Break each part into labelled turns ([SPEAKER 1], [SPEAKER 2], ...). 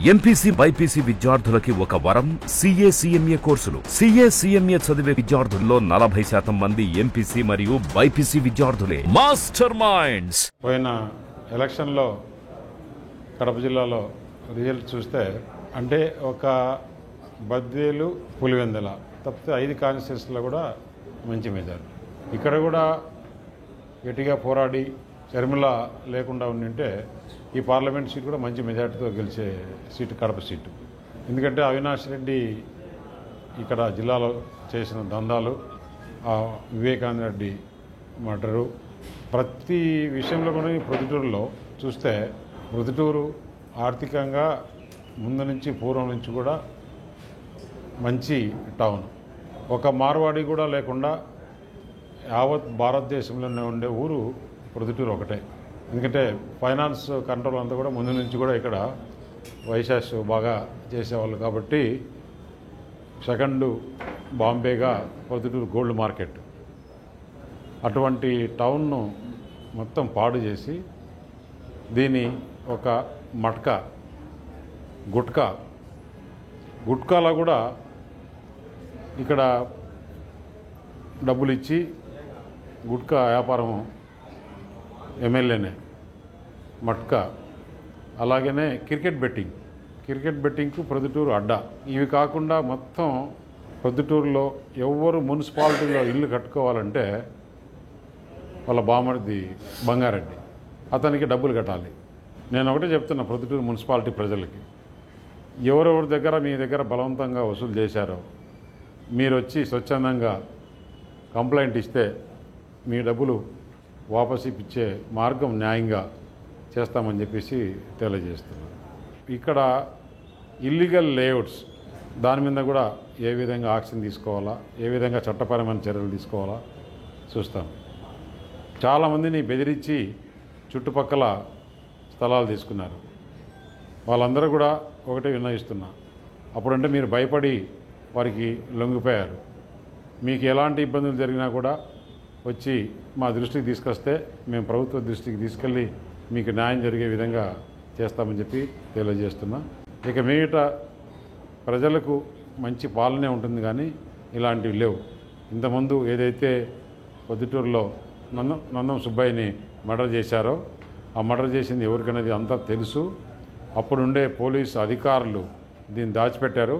[SPEAKER 1] MPC BiPC విద్యార్థులకి ఒక వరం సీఏ సీఎంఏ కోర్సులు. సీఏ సీఎంఏ చదివే విద్యార్థుల్లో 40% మంది ఎంపీసీ మరియు బైపీసీ విద్యార్థులే. Master minds.
[SPEAKER 2] పోయిన ఎలక్షన్లో కడప జిల్లాలో రిజల్ట్ చూస్తే అంటే ఒక బద్వేలు పులివెందుల తప్పితే 5 కాన్స్టిట్యూన్సీలో కూడా మంచి మెజారిటీ. ఇక్కడ కూడా గట్టిగా పోరాడి షర్మిల లేకుండా ఉండింటే ఈ పార్లమెంట్ సీట్ కూడా మంచి మెజార్టీతో గెలిచే సీటు కడప సీటు. ఎందుకంటే అవినాష్ రెడ్డి ఇక్కడ జిల్లాలో చేసిన దందాలు, వివేకానంద రెడ్డి మర్డరు, ప్రతి విషయంలో కూడా ప్రొద్దుటూరులో చూస్తే ప్రొద్దుటూరు ఆర్థికంగా ముందు నుంచి పూర్వం నుంచి కూడా మంచి టౌన్. ఒక మార్వాడి కూడా లేకుండా యావత్ భారతదేశంలోనే ఉండే ఊరు ప్రొద్దుటూరు ఒకటే. ఎందుకంటే ఫైనాన్స్ కంట్రోల్ అంతా కూడా ముందు నుంచి కూడా ఇక్కడ వైశాస్ బాగా చేసేవాళ్ళు కాబట్టి సెకండ్ బాంబేగా ప్రొద్దుటూరు గోల్డ్ మార్కెట్. అటువంటి టౌన్ను మొత్తం పాడు చేసి దీని ఒక మట్కా గుట్కాలో కూడా ఇక్కడ డబ్బులు ఇచ్చి గుట్కా వ్యాపారం ఎమ్మెల్యేనే మట్కా. అలాగనే క్రికెట్ బెట్టింగ్కు ప్రొద్దుటూరు అడ్డా. ఇవి కాకుండా మొత్తం ప్రొద్దుటూరులో ఎవరు మున్సిపాలిటీలో ఇల్లు కట్టుకోవాలంటే వాళ్ళ బామర్ది బంగారెడ్డి, అతనికి డబ్బులు కట్టాలి. నేను ఒకటే చెప్తున్నా ప్రొద్దుటూరు మున్సిపాలిటీ ప్రజలకి, ఎవరెవరి దగ్గర మీ దగ్గర బలవంతంగా వసూలు చేశారో మీరు వచ్చి స్వచ్ఛందంగా కంప్లైంట్ ఇస్తే మీ డబ్బులు వాపసు ఇప్పించే మార్గం న్యాయంగా చేస్తామని చెప్పేసి తెలియజేస్తున్నాను. ఇక్కడ ఇల్లీగల్ లేఅవుట్స్ దాని మీద కూడా ఏ విధంగా యాక్షన్ తీసుకోవాలా, ఏ విధంగా చట్టపరమైన చర్యలు తీసుకోవాలా చూస్తాం. చాలామందిని బెదిరించి చుట్టుపక్కల స్థలాలు తీసుకున్నారు. వాళ్ళందరూ కూడా ఒకటే విన్నవిస్తున్నా, అప్పుడంటే మీరు భయపడి వారికి లొంగిపోయారు. మీకు ఎలాంటి ఇబ్బందులు జరిగినా కూడా వచ్చి మా దృష్టికి తీసుకొస్తే మేము ప్రభుత్వ దృష్టికి తీసుకెళ్ళి మీకు న్యాయం జరిగే విధంగా చేస్తామని చెప్పి తెలియజేస్తున్నా. ఇక మిగతా ప్రజలకు మంచి పాలనే ఉంటుంది, కానీ ఇలాంటివి లేవు. ఇంతకుముందు ఏదైతే పొద్దుటూరులో నందం సుబ్బయ్యని మర్డర్ చేశారో ఆ మర్డర్ చేసింది ఎవరికనేది అంతా తెలుసు. అప్పుడుండే పోలీసు అధికారులు దీన్ని దాచిపెట్టారు.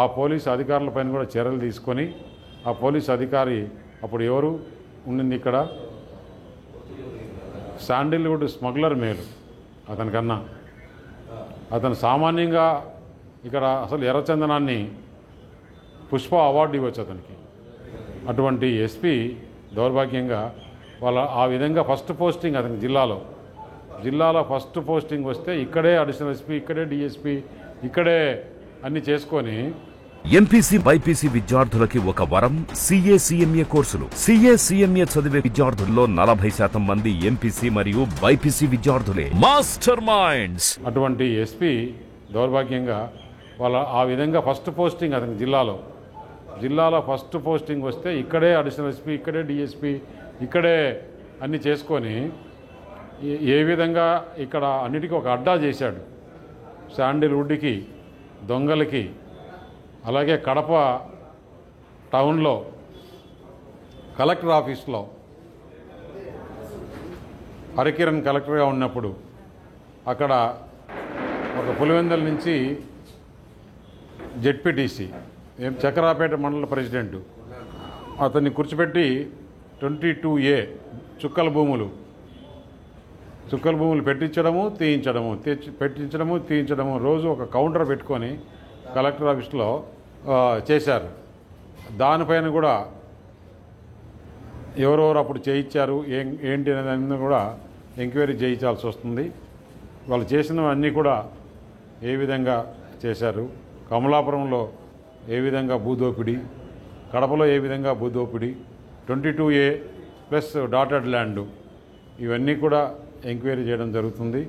[SPEAKER 2] ఆ పోలీసు అధికారులపైన కూడా చర్యలు తీసుకొని ఆ పోలీసు అధికారి అప్పుడు ఎవరు ఉండింది ఇక్కడ శాండిల్వుడ్ స్మగ్లర్ మేలు అతనికన్నా. అతను సామాన్యంగా ఇక్కడ అసలు ఎర్రచందనాన్ని పుష్ప అవార్డు ఇవ్వచ్చు అతనికి. అటువంటి ఎస్పీ దౌర్భాగ్యంగా ఆ విధంగా ఫస్ట్ పోస్టింగ్ అతనికి జిల్లాలో ఫస్ట్ పోస్టింగ్ వస్తే ఇక్కడే అడిషనల్ ఎస్పీ, ఇక్కడే డిఎస్పీ, ఇక్కడే అన్నీ చేసుకొని
[SPEAKER 1] ఎంపీసీ బైపీసీ విద్యార్థులకి ఒక వరం సీఏ సీఎంఏ కోర్సులు. సీఏ సీఎంఏ చదివే విద్యార్థుల్లో 40% మంది ఎంపీసీ మరియు బైపీసీ విద్యార్థులే. Master minds.
[SPEAKER 2] అటువంటి ఎస్పీ దౌర్భాగ్యంగా ఆ విధంగా ఫస్ట్ పోస్టింగ్ అతనికి జిల్లాలో ఫస్ట్ పోస్టింగ్ వస్తే ఇక్కడే అడిషనల్ ఎస్పీ, ఇక్కడే డిఎస్పీ, ఇక్కడే అన్నీ చేసుకొని ఏ విధంగా ఇక్కడ అన్నిటికీ ఒక అడ్డా చేశాడు. శాండిల్వుడ్కి, దొంగలకి. అలాగే కడప టౌన్లో కలెక్టర్ ఆఫీస్లో హరికిరణ్ కలెక్టర్గా ఉన్నప్పుడు అక్కడ ఒక పులివెందుల నుంచి జెడ్పీటీసీ చక్రాపేట మండల ప్రెసిడెంటు అతన్ని కూర్చోబెట్టి 22A చుక్కల భూములు పెట్టించడము తీయించడము రోజు ఒక కౌంటర్ పెట్టుకొని కలెక్టర్ ఆఫీస్లో చేశారు. దానిపైన కూడా ఎవరెవరు అప్పుడు చేయించారు ఏంటి అనే దాని మీద కూడా ఎంక్వైరీ చేయించాల్సి వస్తుంది. వాళ్ళు చేసినవన్నీ కూడా ఏ విధంగా చేశారు, కమలాపురంలో ఏ విధంగా భూదోపిడీ, కడపలో ఏ విధంగా భూదోపిడీ, 22A ప్లస్ డాటెడ్ ల్యాండ్, ఇవన్నీ కూడా ఎంక్వైరీ చేయడం జరుగుతుంది.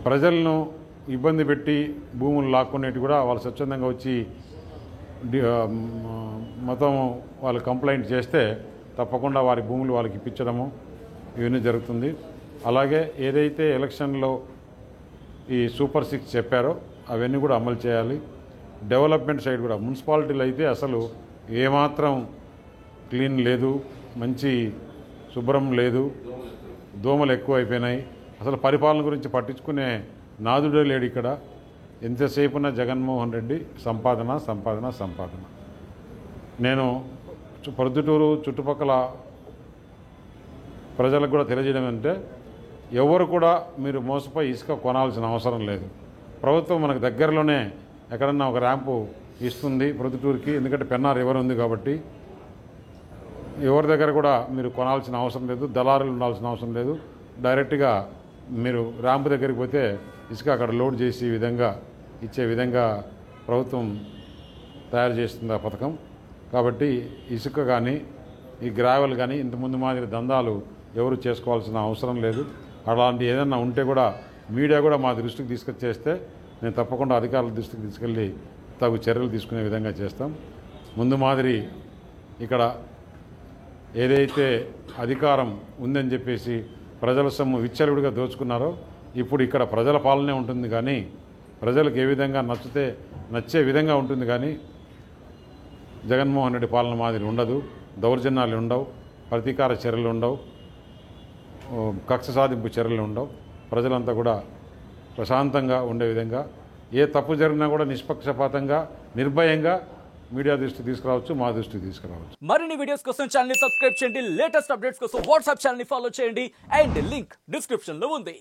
[SPEAKER 2] ప్రజలను ఇబ్బంది పెట్టి భూములు లాక్కునేటి కూడా వాళ్ళు స్వచ్ఛందంగా వచ్చి మొత్తం వాళ్ళు కంప్లైంట్ చేస్తే తప్పకుండా వారి భూములు వాళ్ళకి ఇప్పించడము ఇవన్నీ జరుగుతుంది. అలాగే ఏదైతే ఎలక్షన్లో ఈ సూపర్ 6 చెప్పారో అవన్నీ కూడా అమలు చేయాలి. డెవలప్మెంట్ సైడ్ కూడా మున్సిపాలిటీలు అయితే అసలు ఏమాత్రం క్లీన్ లేదు, మంచి శుభ్రం లేదు, దోమలు ఎక్కువ అయిపోయినాయి. అసలు పరిపాలన గురించి పట్టించుకునే నాదుడే లేడు ఇక్కడ. ఎంతసేపున జగన్మోహన్ రెడ్డి సంపాదన సంపాదన సంపాదన. నేను ప్రొద్దుటూరు చుట్టుపక్కల ప్రజలకు కూడా తెలియజేయడం అంటే, ఎవరు కూడా మీరు మోసపోయి ఇసుక కొనాల్సిన అవసరం లేదు. ప్రభుత్వం మనకు దగ్గరలోనే ఎక్కడన్నా ఒక ర్యాంపు ఇస్తుంది ప్రొద్దుటూరుకి, ఎందుకంటే పెన్నా రివర్ ఉంది కాబట్టి. ఎవరి దగ్గర కూడా మీరు కొనాల్సిన అవసరం లేదు, దళారులు ఉండాల్సిన అవసరం లేదు. డైరెక్ట్గా మీరు ర్యాంపు దగ్గరికి పోతే ఇసుక అక్కడ లోడ్ చేసి విధంగా ఇచ్చే విధంగా ప్రభుత్వం తయారు చేస్తుంది ఆ పథకం. కాబట్టి ఇసుక కానీ ఈ గ్రావెల్ కానీ ఇంతకుముందు మాదిరి దందాలు ఎవరు చేసుకోవాల్సిన అవసరం లేదు. అలాంటి ఏదైనా ఉంటే కూడా మీడియా కూడా మా దృష్టికి తీసుకొచ్చేస్తే నేను తప్పకుండా అధికారుల దృష్టికి తీసుకెళ్ళి తగు చర్యలు తీసుకునే విధంగా చేస్తాం. ముందు మాదిరి ఇక్కడ ఏదైతే అధికారం ఉందని చెప్పేసి ప్రజల సొమ్ము విచ్చలవిడిగా దోచుకున్నారో, ఇప్పుడు ఇక్కడ ప్రజల పాలనే ఉంటుంది కానీ ప్రజలకు ఏ విధంగా నచ్చే విధంగా ఉంటుంది కానీ జగన్మోహన్ రెడ్డి పాలన మాదిరి ఉండదు. దౌర్జన్యాలు ఉండవు, ప్రతీకార చర్యలు ఉండవు, కక్ష సాధింపు చర్యలు ఉండవు. ప్రజలంతా కూడా ప్రశాంతంగా ఉండే విధంగా, ఏ తప్పు జరిగినా కూడా నిష్పక్షపాతంగా నిర్భయంగా మీడియా దృష్టికి తీసుకురావచ్చు, మా దృష్టికి తీసుకురావచ్చు.
[SPEAKER 3] మరిన్ని వీడియోస్ కోసం ఛానల్ ని సబ్స్క్రైబ్ చేయండి, లేటెస్ట్ అప్డేట్స్ కోసం వాట్సాప్ ఛానల్ ని ఫాలో చేయండి అండ్ లింక్ డిస్క్రిప్షన్ లో ఉంది.